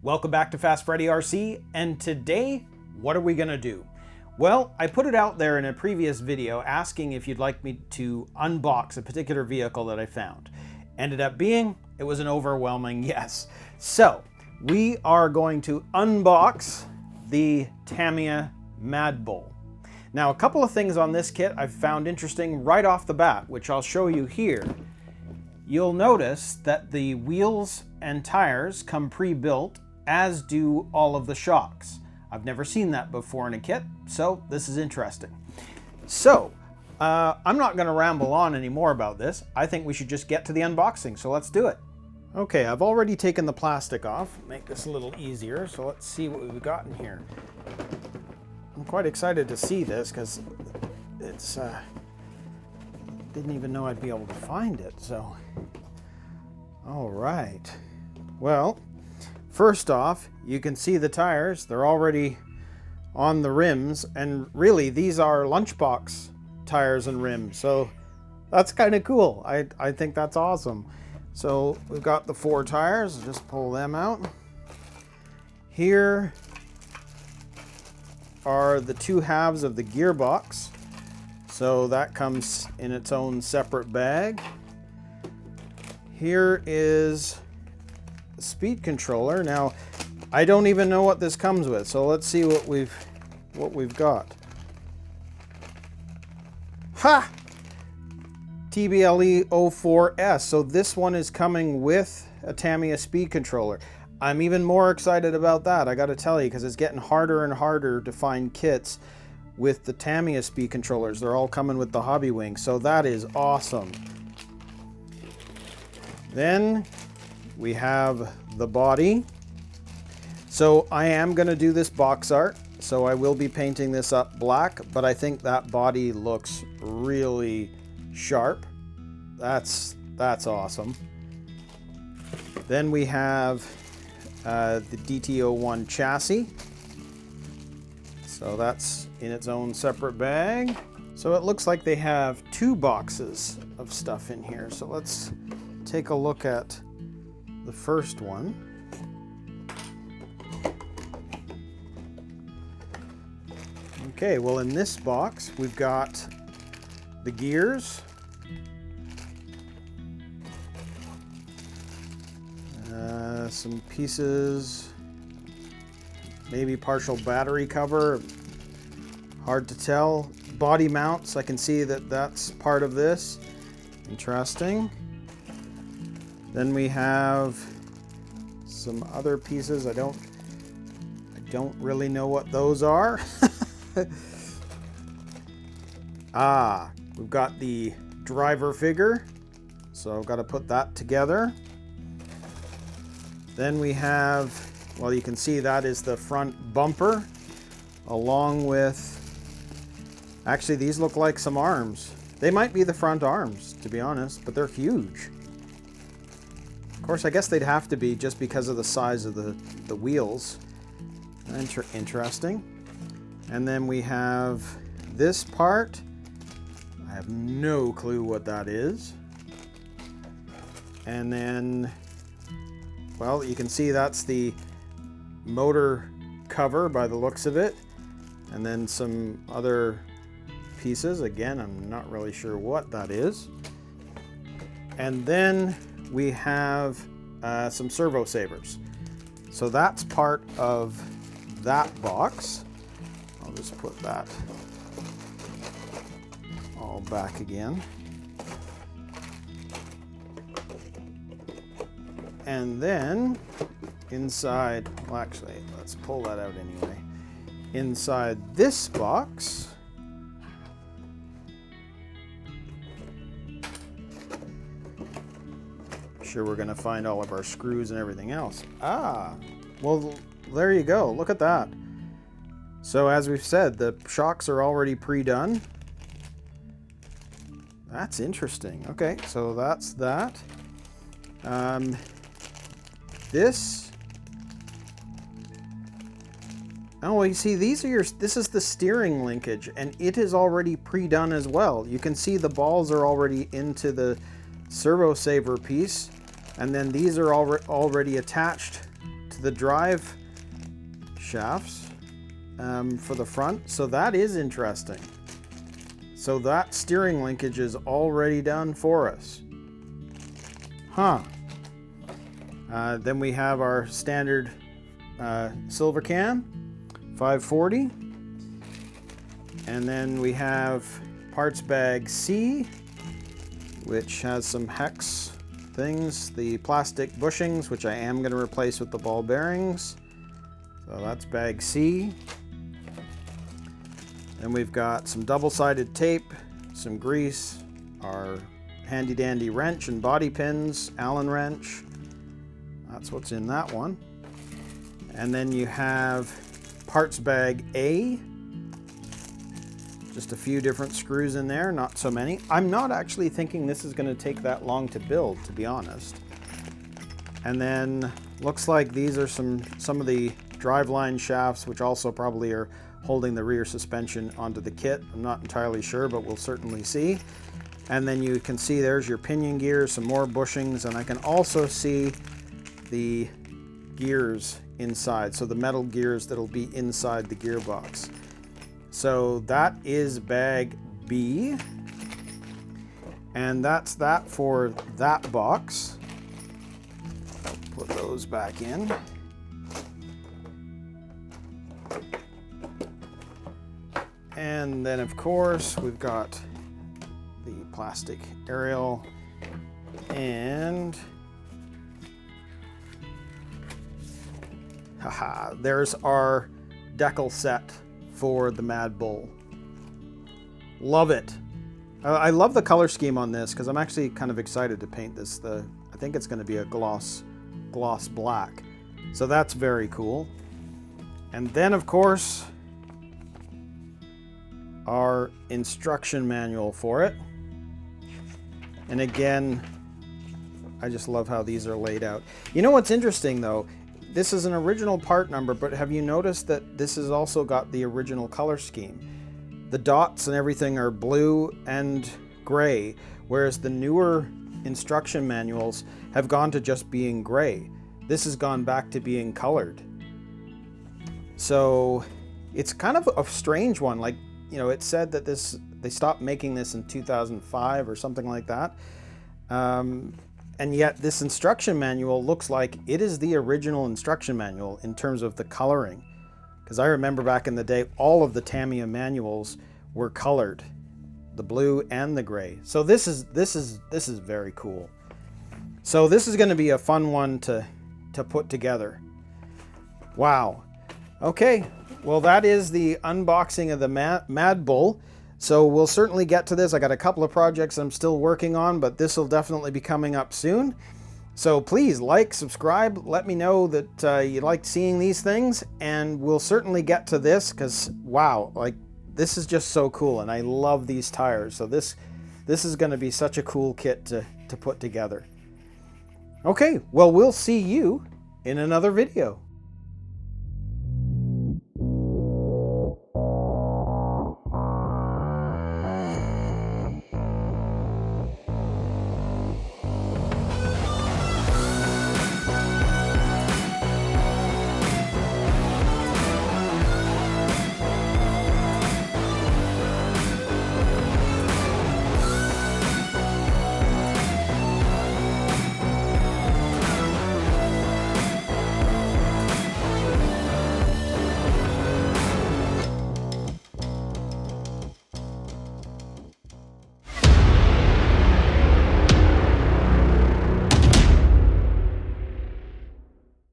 Welcome back to Fast Freddy RC, and today, what are we gonna do? Well, I put it out there in a previous video asking if you'd like me to unbox a particular vehicle that I found. Ended up being, it was an overwhelming yes. So, we are going to unbox the Tamiya Mad Bull. Now, a couple of things on this kit I've found interesting right off the bat, which I'll show you here. You'll notice that the wheels and tires come pre-built, as do all of the shocks. I've never seen that before in a kit, so this is interesting. So, I'm not going to ramble on anymore about this. I think we should just get to the unboxing, so let's do it. Okay, I've already taken the plastic off, make this a little easier, so let's see what we've got in here. I'm quite excited to see this because it's, didn't even know I'd be able to find it, so. All right, well, first off, you can see the tires. They're already on the rims, and really these are lunchbox tires and rims, so that's kind of cool. I think that's awesome. So we've got the 4 tires. Just pull them out. Here are the 2 halves of the gearbox, so that comes in its own separate bag. Here is the speed controller. Now, I don't even know what this comes with, so let's see what we've got. Ha! TBLE04S. So this one is coming with a Tamiya speed controller. I'm even more excited about that, I gotta tell you, because it's getting harder and harder to find kits with the Tamiya speed controllers. They're all coming with the Hobby Wing, so that is awesome. Then we have the body. So I am going to do this box art, so I will be painting this up black, but I think that body looks really sharp. That's awesome. Then we have the DT-01 chassis. So that's in its own separate bag. So it looks like they have 2 boxes of stuff in here. So let's take a look at the first one. Okay, well, in this box we've got the gears, some pieces, maybe partial battery cover, hard to tell. Body mounts, I can see that that's part of this. Interesting. Then we have some other pieces. I don't really know what those are. We've got the driver figure, so I've got to put that together. Then we have, well, you can see that is the front bumper, along with, actually these look like some arms. They might be the front arms, to be honest, but they're huge. Of course, I guess they'd have to be just because of the size of the wheels. Interesting. And then we have this part. I have no clue what that is. And then, well, you can see that's the motor cover by the looks of it. And then some other pieces. Again, I'm not really sure what that is. And then we have some servo savers. So that's part of that box. I'll just put that all back again. And then inside, well, actually, let's pull that out anyway. Inside this box, sure we're going to find all of our screws and everything else. Well, there you go. Look at that. So as we've said, the shocks are already pre-done. That's interesting. Okay, so that's that. This. Oh, well, you see, these are this is the steering linkage, and it is already pre-done as well. You can see the balls are already into the servo saver piece, and then these are already attached to the drive shafts for the front, so that is interesting. So that steering linkage is already done for us. Huh. Then we have our standard silver cam, 540. And then we have parts bag C, which has some hex things, the plastic bushings, which I am going to replace with the ball bearings. So that's bag C. Then we've got some double-sided tape, some grease, our handy dandy wrench and body pins, Allen wrench. That's what's in that one. And then you have parts bag A. Just a few different screws in there, not so many. I'm not actually thinking this is going to take that long to build, to be honest. And then looks like these are some of the driveline shafts, which also probably are holding the rear suspension onto the kit. I'm not entirely sure, but we'll certainly see. And then you can see there's your pinion gears, some more bushings, and I can also see the gears inside, so the metal gears that'll be inside the gearbox. So that is bag B, and that's that for that box. Put those back in. And then of course we've got the plastic aerial, and haha, there's our decal set for the Mad Bull. Love it. I love the color scheme on this because I'm actually kind of excited to paint this. I think it's going to be a gloss black. So that's very cool. And then of course our instruction manual for it. And again, I just love how these are laid out. You know what's interesting though? This is an original part number, but have you noticed that this has also got the original color scheme? The dots and everything are blue and gray, whereas the newer instruction manuals have gone to just being gray. This has gone back to being colored. So it's kind of a strange one. Like, you know, it said that they stopped making this in 2005 or something like that. And yet this instruction manual looks like it is the original instruction manual in terms of the coloring. Because I remember back in the day, all of the Tamiya manuals were colored, the blue and the gray. So this is very cool. So this is going to be a fun one to put together. Wow. Okay, well that is the unboxing of the Mad Bull. So we'll certainly get to this. I got a couple of projects I'm still working on, but this will definitely be coming up soon. So please like, subscribe, let me know that you like seeing these things, and we'll certainly get to this because wow, like this is just so cool and I love these tires. So this is going to be such a cool kit to put together. Okay, well we'll see you in another video.